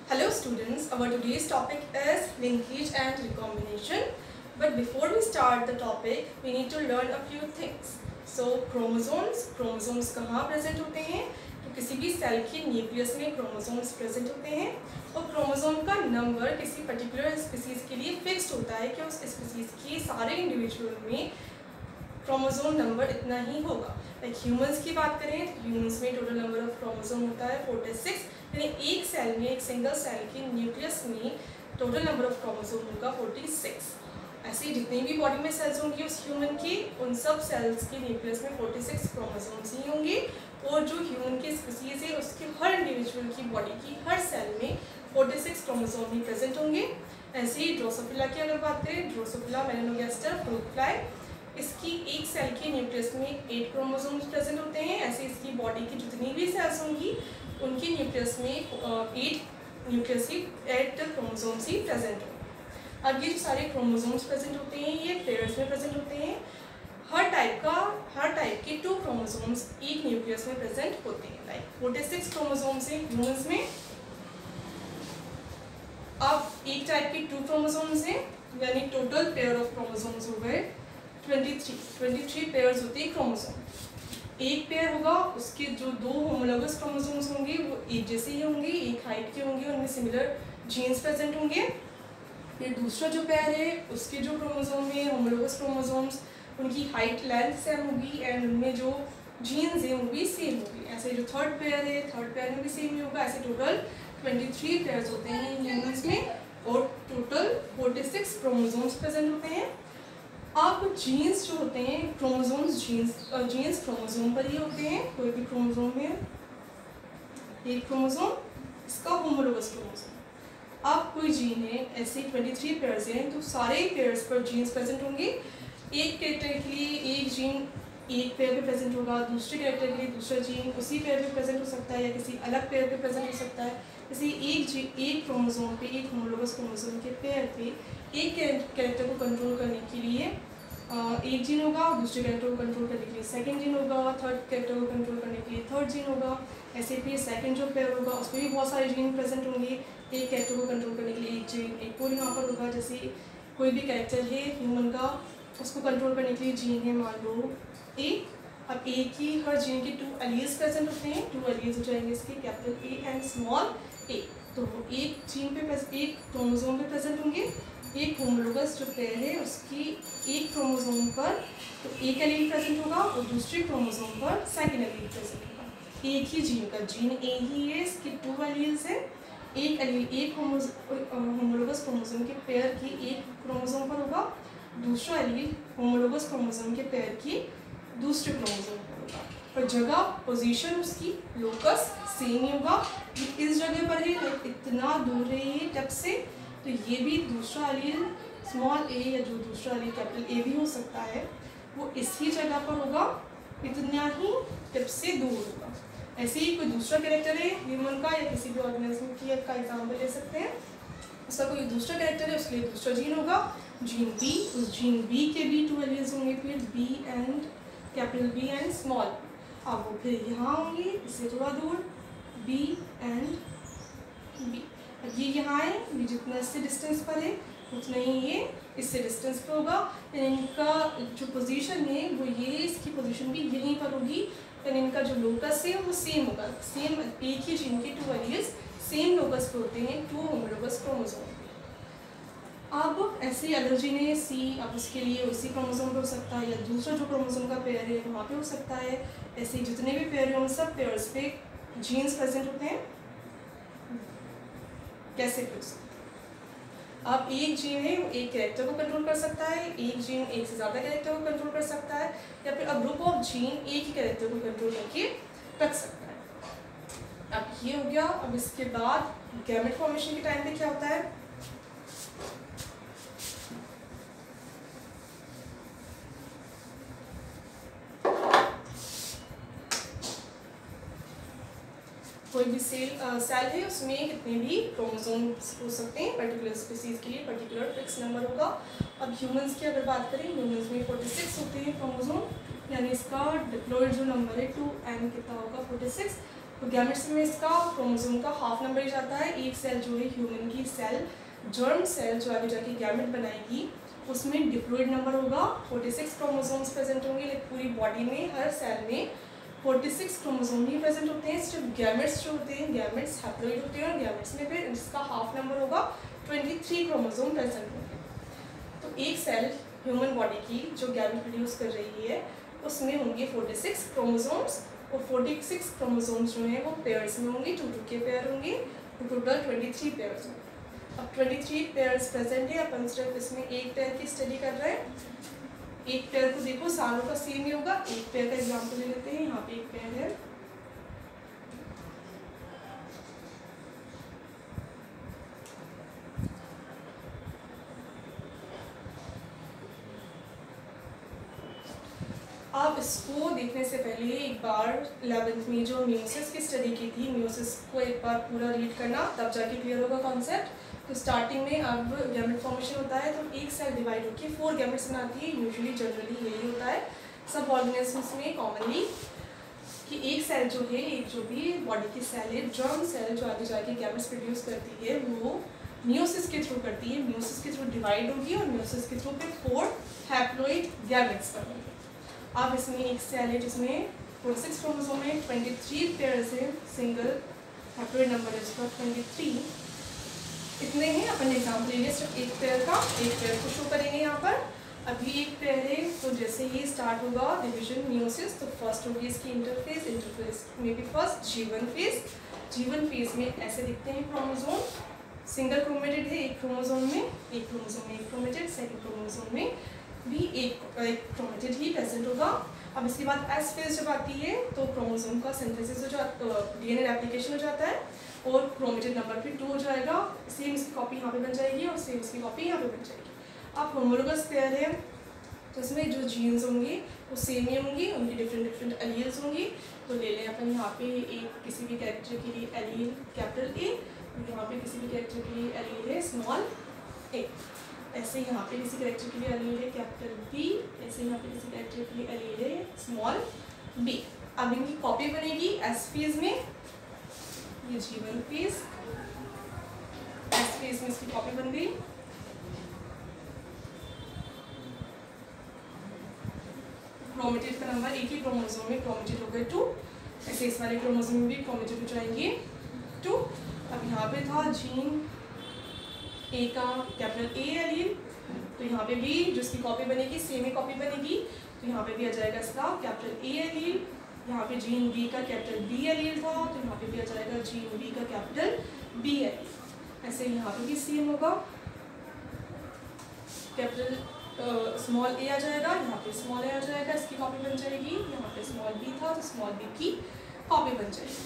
Hello students, our today's topic is linkage and recombination. But before we start the topic, we need to learn a few things. So chromosomes कहाँ present होते हैं? तो किसी भी cell के nucleus में chromosomes present होते हैं और क्रोमोसोम का नंबर किसी पर्टिकुलर स्पीसीज के लिए फिक्स्ड होता है कि उस स्पीसीज के सारे इंडिविजुअल में क्रोमोसोम नंबर इतना ही होगा। लाइक ह्यूमंस की बात करें तो ह्यूमंस में टोटल नंबर ऑफ क्रोमोसोम होता है 46, यानी एक सेल में, एक सिंगल सेल के न्यूक्लियस में टोटल नंबर ऑफ क्रोमोसोम होगा 46। ऐसे जितनी भी बॉडी में सेल्स होंगी उस ह्यूमन की, उन सब सेल्स के न्यूक्लियस में 46 क्रोमोसोम्स ही होंगे और जो ह्यूमन की स्पीसीज है उसके हर इंडिविजुअल की बॉडी की हर सेल में 46 क्रोमोसोम ही प्रेजेंट होंगे। ऐसे ही ड्रोसोफिला की अगर बात करें, ड्रोसोफिला मेलानोगास्टर फ्रूट फ्लाई, इसकी एक सेल के न्यूक्लियस में 8 क्रोमोसोम्स प्रेजेंट होते हैं। ऐसे इसकी बॉडी की जितनी भी सेल्स होंगी उनके न्यूक्लियस में 8 क्रोमोसोम्स ही प्रेजेंट होंगे। अब ये जो सारे क्रोमोसोम्स प्रेजेंट होते हैं ये पेयर्स में प्रेजेंट होते हैं। हर टाइप के 2 क्रोमोसोम्स एक न्यूक्लियस में प्रेजेंट होते हैं। लाइक 46 क्रोमोसोम्स हैं ह्यूमंस में। अब एक टाइप के 2 क्रोमोसोम्स हैं, यानी टोटल पेयर ऑफ क्रोमोसोम्स हो गए 23 पेयर्स होते हैं क्रोमोसोम। एक पेयर होगा, उसके जो 2 होमोलोगस क्रोमोसोम्स होंगे वो एक जैसे ही होंगे, एक हाइट के होंगे, उनमें सिमिलर जीन्स प्रेजेंट होंगे। फिर दूसरा जो पेयर है उसके जो क्रोमोसोम है होमोलोगस क्रोमोसोम्स, उनकी हाइट लेंथ सेम होगी एंड उनमें जो जीन्स है वो भी सेम होगी। ऐसे जो थर्ड पेयर है, थर्ड पेयर में भी सेम ही होगा। ऐसे टोटल 23 पेयर्स होते हैं ह्यूमंस में और टोटल 46 क्रोमोसोम्स प्रेजेंट होते हैं। अब जीन्स जो होते हैं, क्रोमोसोम्स जीन्स क्रोमोसोम पर ही होते हैं। कोई भी क्रोमोसोम में एक क्रोमोसोम, इसका होमोलोगस क्रोमोसोम। अब कोई जीन है, ऐसे 23 पेयर्स हैं तो सारे पेयर्स पर जीन्स प्रेजेंट होंगे। एक कैरेक्टर के लिए एक जीन एक पेयर पे प्रेजेंट होगा, दूसरे कैरेक्टर के लिए दूसरा जीन उसी पेयर पे प्रेजेंट हो सकता है या किसी अलग पेयर पे प्रेजेंट हो सकता है। जैसे एक क्रोमोसोम पे, एक होमोलोगस क्रोमोसोम के पेयर पे एक कैरेक्टर को कंट्रोल करने के लिए एक जीन होगा, दूसरे कैरेक्टर को कंट्रोल करने के लिए सेकंड जीन होगा, थर्ड कैरेक्टर को कंट्रोल करने के लिए थर्ड जीन होगा। ऐसे फिर सेकंड जो पेयर होगा उसमें भी बहुत सारे जीन प्रेजेंट होंगे। एक कैरेक्टर को कंट्रोल करने के लिए एक जीन एक और यहाँ पर होगा। जैसे कोई भी कैरेक्टर है ह्यूमन का, उसको कंट्रोल करने के लिए जीन है मान लो ए। अब ए की हर जीन के 2 एलील्स प्रेजेंट होते हैं, 2 एलील्स हो जाएंगे इसके, कैपिटल ए एंड स्मॉल ए। तो वो एक जीन पे एक क्रोमोसोम पे प्रेजेंट होंगे। एक होमोलोगस जो पेयर है उसकी एक क्रोमोसोम पर तो एक एलील प्रेजेंट होगा और दूसरे क्रोमोसोम पर सेकंड एलील प्रेजेंट होगा। एक ही जीन का, जीन ए ही है, इसकी 2 एलील्स है। एक एलील एक होमोलोगस क्रोमोसोम के पेयर की एक क्रोमोसोम पर होगा, दूसरा एलील होमोलोगस क्रोमोसोम के पेयर की दूसरे क्रोमोसोम पर होगा। पर जगह पोजीशन उसकी लोकस सेम ही होगा। इस जगह पर है, इतना दूर है ये टिप से, तो ये भी दूसरा एलील स्मॉल ए या जो दूसरा एलील कैपिटल ए भी हो सकता है वो इसी जगह पर होगा, इतना ही टिप से दूर होगा। ऐसे ही कोई दूसरा कैरेक्टर है ह्यूमन का या किसी भी ऑर्गेनिज्म की का एग्जाम्पल ले सकते हैं। उसका कोई दूसरा कैरेक्टर है, उसके लिए दूसरा जीन होगा, जीन बी। उस जीन बी के भी 2 एलील्स होंगे, फिर B and capital B and small. अब वो फिर यहाँ होंगे, इससे थोड़ा दूर बी एंड बी। अब ये यहाँ है, ये जितना इससे डिस्टेंस पर है उतना ही ये इससे डिस्टेंस पर होगा। इनका जो पोजीशन है वो ये, इसकी पोजीशन भी यहीं पर होगी। इनका जो लोकस है वो सेम होगा, सेम एक ही जीन के 2 एलील्स सेम लोकस पे होते हैं, 2 होमोलोगस क्रोमोसोम। अब ऐसे अगर जीन है सी, अब उसके लिए उसी क्रोमोसोम पे हो सकता है या दूसरा जो क्रोमोसोम का पेयर है वहाँ पे हो सकता है। ऐसे जितने भी पेयर हैं उन सब पेयर्स पे जीन्स प्रेजेंट होते हैं। कैसे हो सकता है? अब एक जीन है वो एक कैरेक्टर को कंट्रोल कर सकता है, एक जीन एक से ज़्यादा कैरेक्टर को कंट्रोल कर सकता है, या फिर अब ग्रुप ऑफ जीन एक ही कैरेक्टर को कंट्रोल करके रख सकता है। अब ये हो गया। अब इसके बाद गैमेट फॉर्मेशन के टाइम पे क्या होता है? कोई भी सेल है उसमें कितने भी क्रोमोसोम्स हो सकते हैं पर्टिकुलर स्पीसीज के लिए, पर्टिकुलर फिक्स नंबर होगा। अब ह्यूमंस की अगर बात करें, ह्यूमंस में 46 होते हैं क्रोमोसोम, यानी इसका डिप्लॉयड जो नंबर है 2n कितना होगा 46। तो गैमेट्स में इसका क्रोमोसोम का हाफ नंबर ही जाता है। एक सेल जो है ह्यूमन की सेल, जर्म सेल जो आगे जाके गैमेट बनाएगी, उसमें डिप्लॉइड नंबर होगा, 46 क्रोमोसोम्स प्रेजेंट होंगे। लाइक पूरी बॉडी में हर सेल में 46 क्रोमोसोम ही प्रेजेंट होते हैं। सिर्फ गैमेट्स जो होते हैं, गैमेट्स हैप्लॉइड होते हैं, और गैमेट्स में फिर इसका हाफ नंबर होगा, 23 क्रोमोसोम प्रेजेंट होंगे। तो एक सेल ह्यूमन बॉडी की जो गैमेट प्रोड्यूस कर रही है उसमें होंगे 46 क्रोमोसोम्स, और 46 क्रोमोसोम्स जो हैं वो पेयर्स में होंगे, 2-2 के पेयर होंगे, तो टोटल 23 पेयर्स होंगे। अब 23 पेयर्स प्रेजेंट है, अपन सिर्फ इसमें एक पेयर की स्टडी कर रहे हैं। एक पेयर को देखो सारों का सेम ही होगा। एक पेयर का एग्जांपल ले लेते हैं। यहाँ पे एक पेयर है, आप इसको देखने से पहले एक बार 11th में जो म्यूसिस की स्टडी की थी, म्यूसिस को एक बार पूरा रीड करना, तब जाके क्लियर होगा कॉन्सेप्ट। तो स्टार्टिंग में अब गैमेट फॉर्मेशन होता है तो एक सेल डिवाइड होकर 4 गैमेट्स बनाती है। यूजुअली जनरली यही होता है सब ऑर्गेनिजम्स में कॉमनली, कि एक सेल जो है, एक जो भी बॉडी की सेल है, जर्म सेल जो आगे जाके गैमेट्स प्रोड्यूस करती है, वो म्यूसिस के थ्रू करती है। म्यूसिस के थ्रू डिवाइड होगी और म्यूसिस के थ्रू फिर 4 हैप्लॉइड गैमेट्स बनेंगे। अब इसमें एक सेल है जिसमें 46 क्रोमोसोम है, 23 पेयर्स है, सिंगल हैप्लॉइड नंबर है इसका 23। इतने हैं। अपन एग्जाम्पल लेंगे सिर्फ एक पेयर का, एक पेयर को शो करेंगे यहाँ पर। अभी एक पेयर है, तो जैसे ही स्टार्ट होगा डिवीजन म्यूसिस, तो फर्स्ट होगी इसकी इंटरफेस। इंटरफेस में भी first G1 phase. G1 phase में ऐसे दिखते हैं क्रोमोसोम, सिंगल क्रोमेटेड है, एक क्रोमोसोम में एक क्रोमेटेड, सेकंड क्रोमोसोम में भी एक क्रोमेटेड ही प्रेजेंट होगा। अब इसके बाद एस फेज जब आती है तो क्रोमोसोम का सिंथेसिस हो जाता है, डीएनए रेप्लिकेशन हो जाता है, और क्रोमेटेड नंबर फिर 2 हो जाएगा। सेम इसकी कॉपी यहाँ पे बन जाएगी और सेम इसकी कॉपी यहाँ पे बन जाएगी। अब होमोलोगस पेयर है तो इसमें जो जीन्स होंगे वो सेम ही होंगी, उनकी डिफरेंट एलील्स होंगी। तो ले लें अपन यहाँ पे एक किसी भी कैरेक्टर के लिए एलील कैपिटल ए, यहाँ पे किसी भी कैरेक्टर के लिए एलील है स्मॉल ए। ऐसे यहाँ पे किसी कैरेक्टर के लिए एलील है कैपिटल बी, ऐसे यहाँ पे किसी कैरेक्टर के लिए एलील है स्मॉल बी। अब इनकी कॉपी बनेगी एस फेज में, ये G1 फेज, एस फेज में इसकी कॉपी बन गई। क्रोमेटेड का नंबर एक ही क्रोमोसोम में क्रोमेटेड हो गए 2, ऐसे इस वाले क्रोमोसोम में भी क्रोमेटेड हो जाएंगे 2। अब यहाँ पे था जीन ए का कैपिटल ए एलील, तो यहाँ पे भी जो इसकी कॉपी बनेगी सेम ही कॉपी बनेगी, तो यहाँ पे भी आ जाएगा इसका कैपिटल ए एलील। यहाँ पे जीन बी का कैपिटल बी एलील था, तो यहाँ पे भी आ जाएगा जीन बी का कैपिटल बी एलील। ऐसे यहाँ पे भी सेम होगा, कैपिटल स्मॉल ए आ जाएगा, यहाँ पे स्मॉल ए आ जाएगा, इसकी कॉपी बन जाएगी। यहाँ पे स्मॉल बी था तो स्मॉल बी की कॉपी बन जाएगी।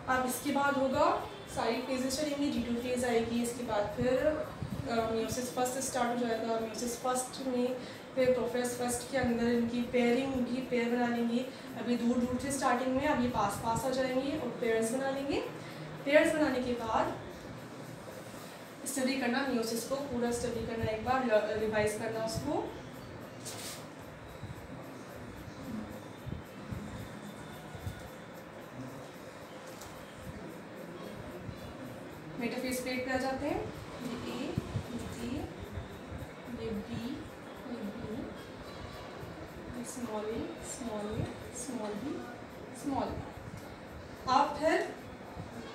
अब इसके बाद होगा सारी फेजेस चलेंगी, G2 फेज आएगी, इसके बाद फिर म्यूसिस फर्स्ट स्टार्ट हो जाएगा। म्यूसिस फर्स्ट में फिर प्रोफेस फर्स्ट के अंदर इनकी पेयरिंग होगी, पेयर बना लेंगे। अभी दूर दूर से स्टार्टिंग में, अब ये पास पास आ जाएंगे और पेयर्स बना लेंगे। पेयर्स बनाने के बाद स्टडी करना, म्यूसिस को पूरा स्टडी करना, एक बार रिवाइज करना उसको। मेटाफेज प्लेट पे आ जाते हैं, ये ए, ये बी, ये स्मॉल ए, स्मॉल ए, स्मॉल बी, स्मॉल। आप फिर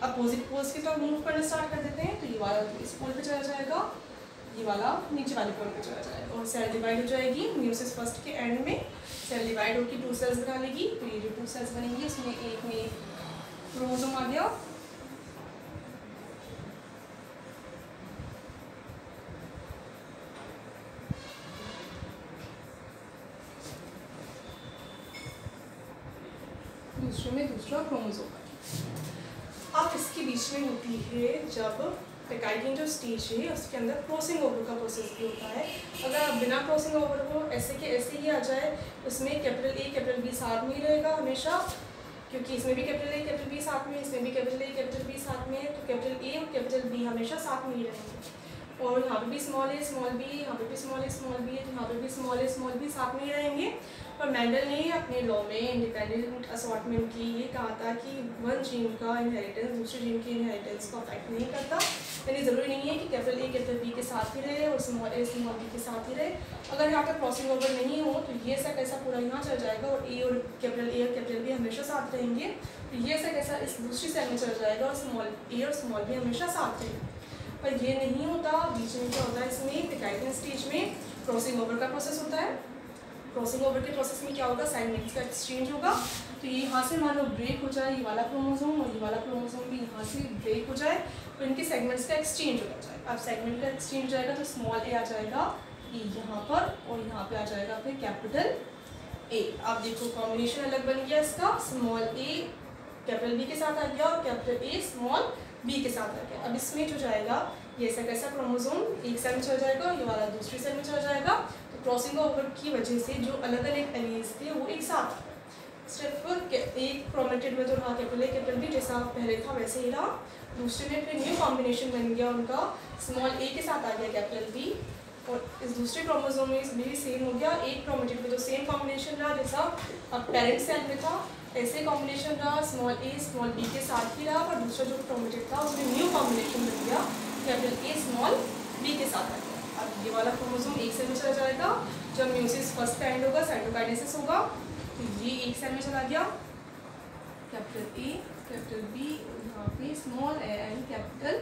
अपोजिट पोल्स की तरफ मूव करना स्टार्ट कर देते हैं, तो ये वाला इस पोल पे चला जाएगा, ये वाला नीचे वाले पोल पे चला जाएगा, और सेल डिवाइड हो जाएगी। म्यूसिस फर्स्ट के एंड में सेल डिवाइड होकर 2 सेल्स बना लेगी, तो ये जो 2 सेल्स बनेंगी उसमें एक में क्रोमोसोम आ गया, दूसरे में दूसरा क्रोमोसोम। अब इसके बीच में होती है जब पेकाइडिन जो स्टेज है उसके अंदर क्रॉसिंग ओवर का प्रोसेस भी होता है। अगर आप बिना क्रॉसिंग ओवर को ऐसे के ऐसे ही आ जाए, उसमें कैपिटल ए कैपिटल बी साथ में ही रहेगा हमेशा, क्योंकि इसमें भी कैपिटल ए कैपिटल बी साथ में, इसमें भी कैपिटल ए कैपिटल बी साथ में है, तो कैपिटल ए और कैपिटल बी हमेशा साथ में ही रहेंगे। और यहाँ पे भी स्मॉल ए स्मॉल बी, यहाँ पे भी स्मॉल ए स्मॉल बी है, तो यहाँ पे भी स्मॉल ए स्मॉल बी साथ में ही रहेंगे। पर मेंडल ने अपने लॉ में इंडिपेंडेंट असॉर्टमेंट की ये कहा था कि वन जीन का इनहेरिटेंस दूसरे जीन के इनहेरिटेंस को अफेक्ट नहीं करता, यानी ज़रूरी नहीं है कि कैपिटल ए कैपिटल बी के साथ ही रहे और स्मॉल ए स्मॉल बी के साथ ही रहे। अगर यहाँ पर क्रॉसिंग ओवर नहीं हो तो ये ऐसा कैसा पूरा यहाँ चल जाएगा और ए और कैपिटल बी हमेशा साथ रहेंगे, तो ये ऐसा कैसा इस दूसरी सेल में चल जाएगा और स्मॉल ए और स्मॉल बी हमेशा साथ रहेंगे। पर ये नहीं होता, बीच में क्या होता है, इसमें पिकाइटिन स्टेज में क्रॉसिंग ओवर का प्रोसेस होता है। क्रॉसिंग ओवर के प्रोसेस में क्या होगा, सेगमेंट्स का एक्सचेंज होगा। तो ये यहाँ से मान लो ब्रेक हो जाए ये वाला क्रोमोसोम और ये वाला क्रोमोसोम भी यहाँ से ब्रेक हो जाए तो इनके सेगमेंट्स का एक्सचेंज हो जाए। अब सेगमेंट का एक्सचेंज जाएगा तो स्मॉल ए आ जाएगा यहाँ पर और यहाँ पे आ जाएगा फिर कैपिटल ए। अब देखो कॉम्बिनेशन अलग बन गया इसका, स्मॉल ए कैपिटल बी के साथ आ गया और कैपिटल ए स्मॉल बी के साथ आ गया। अब इसमें जो जाएगा ये ऐसा कैसा क्रोमोसोम एक सेल में चल जाएगा, ये वाला दूसरी सेल में चल जाएगा। तो क्रॉसिंग ओवर की वजह से जो अलग अलग एलील्स थे वो एक साथ सिर्फ एक क्रोमेटिड में तो रहा कैपिटल ए कैपिटल बी जैसा पहले था वैसे ही रहा, दूसरे में फिर न्यू कॉम्बिनेशन बन गया उनका, स्मॉल ए के साथ आ गया कैपिटल बी और इस दूसरे क्रोमोसोम में इसमें भी सेम हो गया। एक क्रोमेटिड में तो सेम कॉम्बिनेशन रहा जैसा अब पेरेंट सेल में था, ऐसे कॉम्बिनेशन रहा, स्मॉल ए स्मॉल बी के साथ ही रहा, पर दूसरा जो क्रोमेटिड था उसमें न्यू कॉम्बिनेशन बन गया, कैपिटल ए स्मॉल बी के साथ आ गया। अब ये वाला क्रोमोसोम एक सेल में चला जाएगा, जब म्यूसिस फर्स्ट का एंड होगा साइटोकाइनेसिस होगा तो ये एक सेल में चला गया, कैपिटल ए कैपिटल बी यहाँ पे small A and capital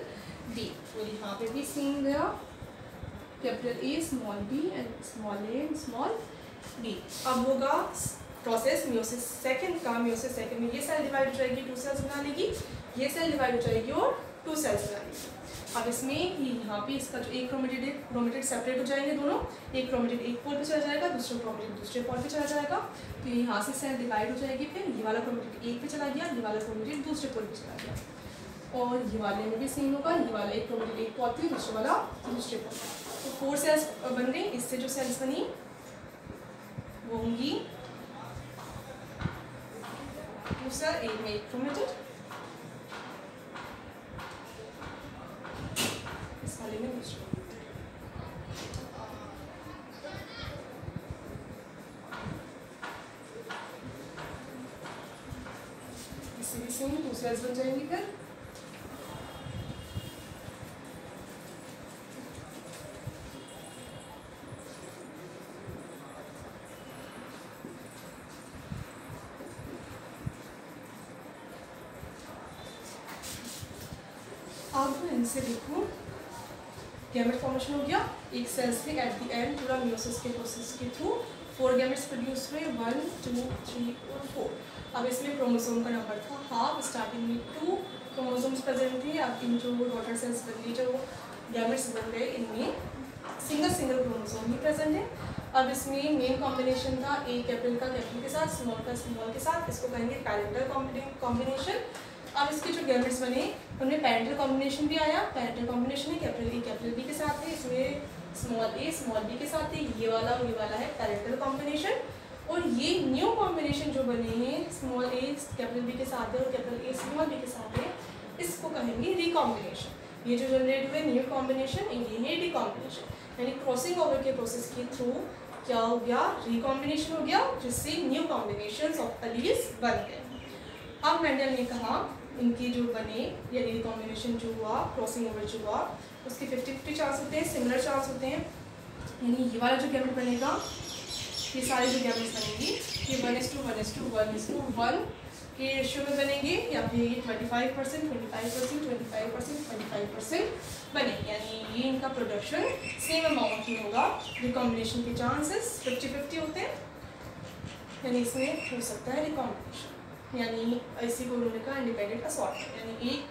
D और यहाँ पे भी सेम गया, capital A small B and small A and small B. अब होगा प्रोसेस म्यूसिस सेकंड का। म्यूसिस सेकंड में ये सेल डिवाइड हो जाएगी, 2 सेल्स बना लेगी, ये सेल डिवाइड हो जाएगी और 2 सेल्स बना लेगी। अब इसमें यहाँ पे इसका जो एक क्रोमेटिड सेपरेट हो जाएंगे दोनों, एक क्रोमेटिड एक पोल पे चला जाएगा, दूसरा क्रोमेटिड दूसरे पोल पे चला जाएगा, तो यहाँ से सेल डिवाइड हो जाएगी। फिर ये वाला क्रोमेटिड एक पे चला गया, ये वाला क्रोमेटिड दूसरे पोल पे चला गया और ये वाले में भी सेम होगा, ये वाला एक क्रोमेटिड एक पोल पे दूसरे वाला दूसरे पोल पे। तो 4 सेल्स बन गई। इससे जो सेल्स बनी वो होंगी दूसरा एक में एक क्रोमेटिड, इस वाले में दूसरा। इससे भी सेम 2 सेल्स बन जाएंगी। फिर अब इनसे देखो गैमेट फॉर्मेशन हो गया, एक सेल से एट द एंड पूरा म्यूसिस के प्रोसेस के थ्रू 4 गैमेट्स प्रोड्यूस हुए, 1 2 3 और 4। अब इसमें क्रोमोसोम का नंबर था हाफ, स्टार्टिंग में 2 क्रोमोसोम्स प्रेजेंट थे। अब इन जो डॉटर सेल्स बन गई, जो गैमेट्स बन गए, इनमें सिंगल क्रोमोसोम ही प्रेजेंट है। अब इसमें मेन कॉम्बिनेशन था ए कैपिटल का कैपिटल के साथ, स्मॉल का स्मॉल के साथ, इसको कहेंगे पैरेंटल कॉम्बिनेशन। अब इसके जो गैमेट्स बने उनमें पैरेंटल कॉम्बिनेशन भी आया, पैरेंटल कॉम्बिनेशन है कैपिटल बी के साथ है, इसमें स्मॉल ए स्मॉल बी के साथ है, ये वाला और ये वाला है पैरेंटल कॉम्बिनेशन। और ये न्यू कॉम्बिनेशन जो बने हैं स्मॉल ए कैपिटल बी के साथ है और कैपिटल ए स्मॉल बी के साथ है, इसको कहेंगे रिकॉम्बिनेशन। ये जो जनरेट हुए न्यू कॉम्बिनेशन ये है रिकॉम्बिनेशन, यानी क्रॉसिंग ओवर के प्रोसेस के थ्रू क्या हो गया, रिकॉम्बिनेशन हो गया, जिससे न्यू कॉम्बिनेशन ऑफ एलील्स बन गए। अब मेंडल ने कहा इनके जो बने या रिकॉम्बिनेशन जो हुआ, क्रॉसिंग ओवर जो हुआ, उसके 50-50 चांस होते हैं, सिमिलर चांस होते हैं। यानी ये वाला जो गैमेट बनेगा, ये सारे जो गैमेट्स बनेंगी ये 1:1:1:1 के रेशियो में बनेंगे, या फिर ये 25%, 25%, 25%, 25% बनेंगे। यानी ये इनका प्रोडक्शन सेम अमाउंट में होगा। रिकॉम्बिनेशन के चांसेस 50-50 होते हैं, यानी इसमें हो सकता है रिकॉम्बिनेशन, यानी इसी को उन्होंने कहा इंडिपेंडेंट असॉर्टमेंट, यानी एक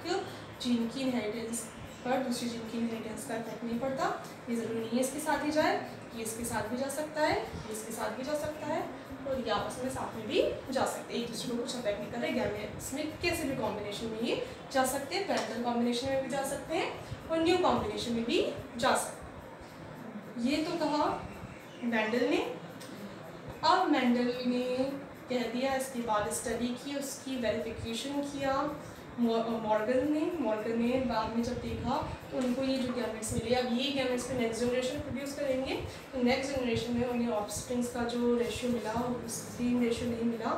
जीन की इनहेरिटेंस पर दूसरी जीन की इनहेरिटेंस का इफेक्ट नहीं पड़ता। ये ज़रूरी नहीं है इसके साथ ही जाए, ये इसके साथ भी जा सकता है, ये इसके साथ भी जा सकता है और ये आपस में साथ में भी जा सकते हैं, एक दूसरे को कुछ अफेक्ट नहीं करेगा। इसमें कैसे भी कॉम्बिनेशन में ये जा सकते हैं, पैरेंटल कॉम्बिनेशन में भी जा सकते हैं और न्यू कॉम्बिनेशन में भी जा सकते हैं। ये तो कहा मेंडल ने। अब मेंडल ने कह दिया, इसके बाद स्टडी की, उसकी वेरिफिकेशन किया मॉर्गन ने बाद में जब देखा तो उनको ये जो गैमेट्स मिले, अब ये गैमेट्स पे नेक्स्ट जनरेशन प्रोड्यूस करेंगे, तो नेक्स्ट जनरेशन में उन्हें ऑफस्प्रिंग्स का जो रेशियो मिला सेम रेशियो नहीं मिला,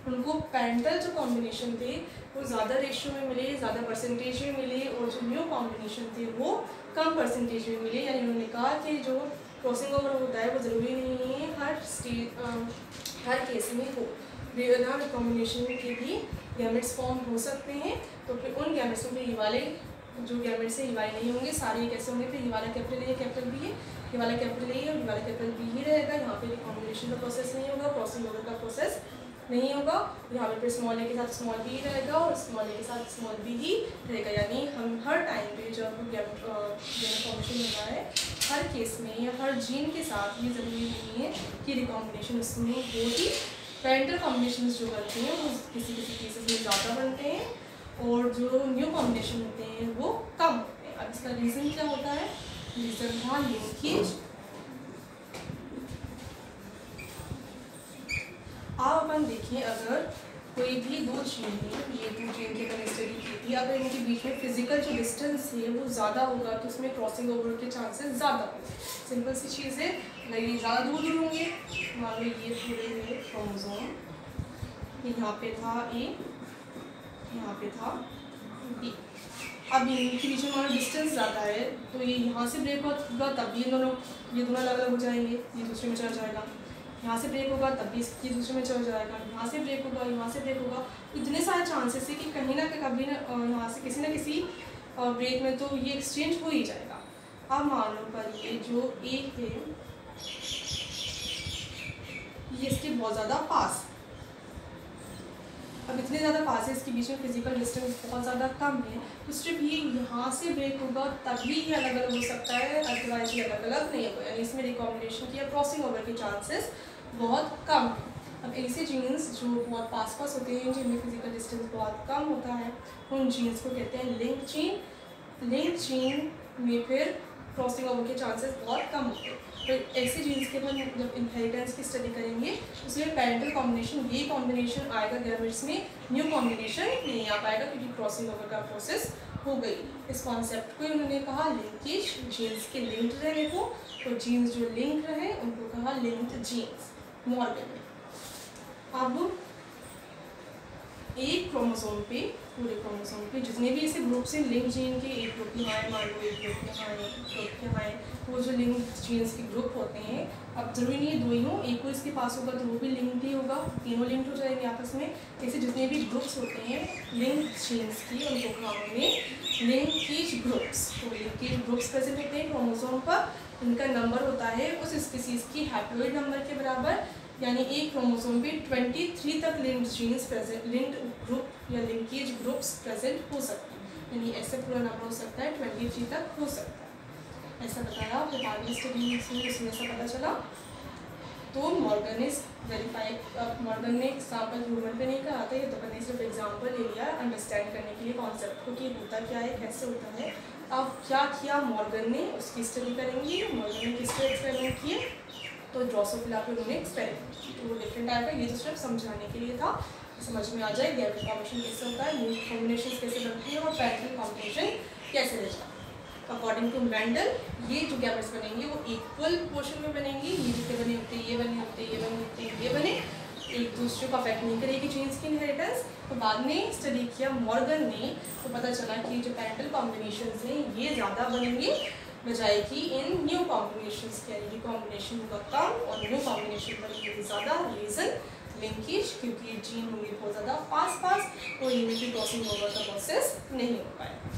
उनको पैरेंटल जो कॉम्बिनेशन थे वो ज़्यादा रेशियो में मिले, ज़्यादा परसेंटेज में मिले, और जो न्यू कॉम्बिनेशन थे वो कम परसेंटेज में मिले। यानी उन्होंने कहा कि जो क्रॉसिंग ओवर होता है वो ज़रूरी नहीं है हर केस में हो, रिकॉम्बिनेशन के भी गैमेट्स फॉर्म हो सकते हैं। तो फिर उन गैमेट्स में ये वाले जो गैमेट्स है ये वाले नहीं होंगे, सारे कैसे होंगे, फिर ये वाला कैपिटल ए कैपिटल बी है, ये वाला कैपिटल ए और ये वाला कैपिटल बी ही रहेगा। यहाँ पे रिकॉम्बिनेशन का प्रोसेस नहीं होगा, क्रॉसिंग ओवर का प्रोसेस नहीं होगा। यहाँ पे फिर स्मॉल ए के साथ स्मॉल बी रहेगा और स्मॉल ए के साथ स्मॉल बी ही रहेगा। यानी हम हर टाइम पे जब फॉर्मेशन होता है हर केस में या हर जीन के साथ ये ज़रूरी नहीं है कि रिकॉम्बिनेशन उसमें हो ही। पेरेंटल कॉम्बिनेशन जो बनते हैं वो किसी केसेस में ज़्यादा बनते हैं और जो न्यू कॉम्बिनेशन होते हैं वो कम होते हैं। अब इसका रीज़न क्या होता है, रीज़न था लिंकेज। आप अपन देखिए, अगर कोई भी दो जीन है, ये दो जीन की अगर स्टडी की थी, अगर इनके बीच में फिजिकल जो डिस्टेंस है वो ज़्यादा होगा तो उसमें क्रॉसिंग ओवर के चांसेस ज़्यादा होंगे। सिंपल सी चीज़ है, अगर ये ज़्यादा दूर होंगे, मान लो ये पूरे हुए क्रोमोसोम, यहाँ पे था ए, यहाँ पे था बी, अब इनके बीच में हमारा डिस्टेंस ज़्यादा है तो ये यहाँ से ब्रेक होगा तब भी ये दोनों अलग अलग हो जाएंगे, ये दूसरे में चला जाएगा। यहाँ से ब्रेक होगा तब भी इसकी दूसरे में चल जाएगा, यहाँ से ब्रेक होगा, यहाँ से ब्रेक होगा। इतने सारे चांसेस है कि कहीं ना कभी ना यहाँ से किसी ना किसी ब्रेक में तो ये एक्सचेंज हो ही जाएगा। अब मान लो पर ये जो ए है ये इसके बहुत ज़्यादा पास, अब इतने ज़्यादा पास है, इसके बीच में फिजिकल डिस्टेंस बहुत ज़्यादा कम है, तो सिर्फ ये यहाँ से ब्रेक होगा तभी ये अलग अलग हो सकता है, अदरवाइज ये अलग अलग नहीं होगा। यानी इसमें रिकॉम्बिनेशन की या क्रॉसिंग ओवर के चांसेस बहुत कम है। अब ऐसे जीन्स जो बहुत पास होते हैं, जिनमें फिजिकल डिस्टेंस बहुत कम होता है, उन जीन्स को कहते हैं लिंक जीन। लिंक जीन में फिर क्रॉसिंग ओवर के चांसेस बहुत कम होते हैं। तो ऐसे जीन्स के अपन जब इनहेरिटेंस की स्टडी करेंगे उसमें पेरेंटल कॉम्बिनेशन, ये कॉम्बिनेशन आएगा गैमेट्स में, न्यू कॉम्बिनेशन नहीं आ पाएगा क्योंकि क्रॉसिंग ओवर का प्रोसेस हो गई। इस कॉन्सेप्ट को उन्होंने कहा लिंकेज, जीन्स के लिंक्ड रहे को, तो जीन्स जो लिंक रहे उनको कहा लिंक्ड जीन्स, मॉर्गन ने। अब एक क्रोमोसोम पे, पूरे क्रोमोसोम पे जितने भी ऐसे ग्रुप्स हैं लिंक जीन के, एक ग्रुप यहाँ है, मान लो एक ग्रुप यहाँ है, एक ग्रुप यहाँ है, वो जो लिंक जीन्स के ग्रुप होते हैं, अब जरूरी नहीं है दो ही हो, एक को इसके पास होगा तो वो भी लिंक ही होगा, तीनों लिंक हो जाएंगे आपस में। ऐसे जितने भी ग्रुप्स होते हैं लिंक जीन्स की उनको कहेंगे लिंकेज ग्रुप्स। तो लिंकेज ग्रुप्स प्रेजेंट होते हैं क्रोमोसोम पर, इनका नंबर होता है उस स्पीसीज की हैप्लॉइड नंबर के बराबर। यानी एक क्रोमोसोम पे 23 तक linked genes present, linked group या लिंकेज ग्रुप्स प्रेजेंट हो सकते हैं। यानी ऐसे पूरा नंबर हो सकता है 23 तक हो सकता है, ऐसा बताया ब्रिटानिया स्टडी में, इसमें ऐसा पता चला। तो मॉर्गन ने वेरीफाई, मॉर्गन ने एग्जाम्पल ह्यूमन पे नहीं कहा था, ये तो मैंने सिर्फ एग्जाम्पल ले लिया अंडरस्टैंड करने के लिए कॉन्सेप्ट को कि होता क्या है, कैसे होता है। अब क्या किया मॉर्गन ने, उसकी स्टडी करेंगे। मॉर्गन ने किस तरह एक्सपेरिमेंट किए, तो ड्रोसोफिला पे उन्होंने एक्सपेरिमेंट की, तो वो डिफरेंट टाइप का, ये तो सिर्फ समझाने के लिए था, समझ में आ जाए गैमेट फॉर्मेशन कैसे होता है, न्यू कॉम्बिनेशन कैसे बनती है और पैरेंटल कॉम्बिनेशन कैसे रहता है। अकॉर्डिंग टू मेंडल ये जो गैमेट्स बनेंगे वो इक्वल पोर्शन में बनेंगे, ये जितने बने होते ये बने होते ये बने होते ये बने, एक दूसरे को अफेक्ट नहीं करेगी जीन्स की इनहेरिटेंस। तो बाद में स्टडी किया मॉर्गन ने, तो पता चला कि जो पैरेंटल कॉम्बिनेशन हैं ये ज़्यादा बनेंगे बजाय कि इन न्यू कॉम्बिनेशन के, यानी रिकॉम्बिनेशन होगा कम और न्यू कॉम्बिनेशन बनेगी ज़्यादा। रीज़न लिंकेज, क्योंकि जीन होंगे बहुत ज़्यादा पास और इनमें क्रॉसिंग ओवर का प्रोसेस नहीं हो पाएगा।